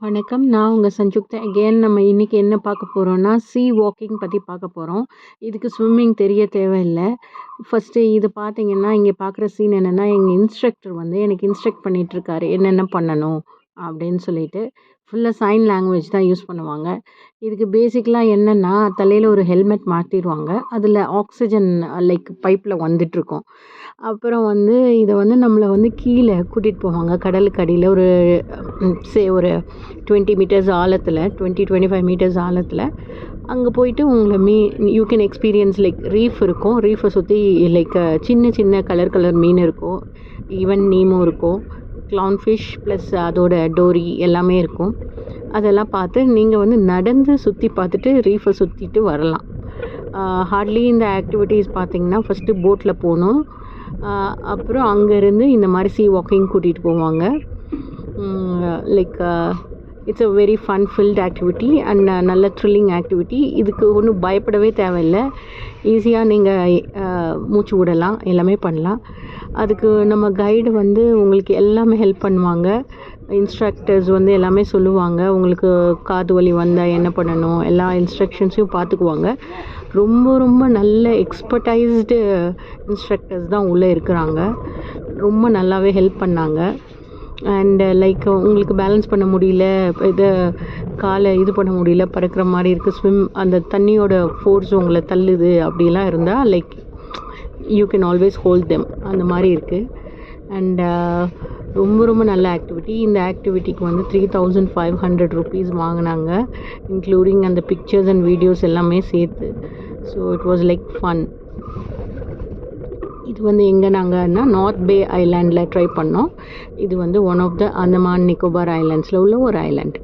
வணக்கம். நான் உங்க சஞ்சுக்தா. அகெயின் நம்ம இன்னைக்கு என்ன பார்க்க போறோம்னா, வாக்கிங் பத்தி பார்க்க போறோம். இதுக்கு ஸ்விம்மிங் தெரிய தேவையில்ல. ஃபர்ஸ்ட்டு இது பார்த்தீங்கன்னா, இங்க பார்க்குற சீன் என்னன்னா, எங்க இன்ஸ்ட்ரக்டர் வந்து எனக்கு இன்ஸ்ட்ரக்ட் பண்ணிட்டுருக்காரு. என்னென்ன பண்ணணும் அப்படின்னு சொல்லிட்டு. ஃபுல்லா சைன் லாங்குவேஜ் தான் யூஸ் பண்ணுவாங்க. இதுக்கு பேசிக்கலா என்னன்னா, தலையில ஒரு ஹெல்மெட் மாட்டிருவாங்க. அதில ஆக்ஸிஜன் லைக் பைப்ல வந்துட்டுருக்கும். அப்புறம் வந்து இத வந்து நம்மள வந்து கீழ கூட்டிட்டு போவாங்க. கடலுக்கு அடியில ஒரு ஒரு 20 மீட்டர்ஸ் ஆழத்தில 25 மீட்டர்ஸ் ஆழத்தில அங்கே போயிட்டு உங்களை you can experience like reef இருக்கும். ரீஃபை சுற்றி லைக் சின்ன சின்ன கலர் கலர் மீன் இருக்கும். ஈவன் நீமோ இருக்கும். க்ளவுன் ஃபிஷ் ப்ளஸ் அதோட டோரி எல்லாமே இருக்கும். அதெல்லாம் பார்த்து நீங்கள் வந்து நடந்து சுற்றி பார்த்துட்டு ரீஃபை சுற்றிட்டு வரலாம். ஹார்ட்லி இந்த ஆக்டிவிட்டீஸ் பார்த்தீங்கன்னா ஃபஸ்ட்டு போட்டில் போகணும். அப்புறம் அங்கேருந்து இந்த மாதிரி வாக்கிங் கூட்டிகிட்டு போவாங்க. Like it's a very fun field activity and நல்ல த்ரில்லிங் ஆக்டிவிட்டி. இதுக்கு ஒன்றும் பயப்படவே தேவையில்லை. ஈஸியாக நீங்கள் மூச்சு விடலாம், எல்லாமே பண்ணலாம். அதுக்கு நம்ம கைடு வந்து உங்களுக்கு எல்லாமே ஹெல்ப் பண்ணுவாங்க. இன்ஸ்ட்ரக்டர்ஸ் வந்து எல்லாமே சொல்லுவாங்க. உங்களுக்கு காது வலி வந்தால் என்ன பண்ணணும், எல்லா இன்ஸ்ட்ரக்ஷன்ஸையும் பார்த்துக்குவாங்க. ரொம்ப ரொம்ப நல்ல எக்ஸ்பர்டைஸ்டு இன்ஸ்ட்ரக்டர்ஸ் தான் உள்ளே இருக்கிறாங்க. ரொம்ப நல்லாவே ஹெல்ப் பண்ணாங்க. அண்டு லைக் உங்களுக்கு பேலன்ஸ் பண்ண முடியல, காலை இது பண்ண முடியல, பறக்கிற மாதிரி இருக்குது, அந்த தண்ணியோட ஃபோர்ஸ் உங்களை தள்ளுது அப்படிலாம் இருந்தால் like you can always hold them, அந்த மாதிரி இருக்குது. அண்டு ரொம்ப ரொம்ப நல்ல ஆக்டிவிட்டி. இந்த ஆக்டிவிட்டிக்கு வந்து 3500 rupees வாங்கினாங்க, இன்க்ளூடிங் அந்த பிக்சர்ஸ் அண்ட் வீடியோஸ் எல்லாமே சேர்த்து. So it was like fun. இது வந்து எங்கே நாங்கள்னா நார்த் பே ஐலாண்டில் ட்ரை பண்ணோம். இது வந்து one of the Andaman Nicobar ஐலாண்ட்ஸில் உள்ள ஒரு ஐலாண்ட்.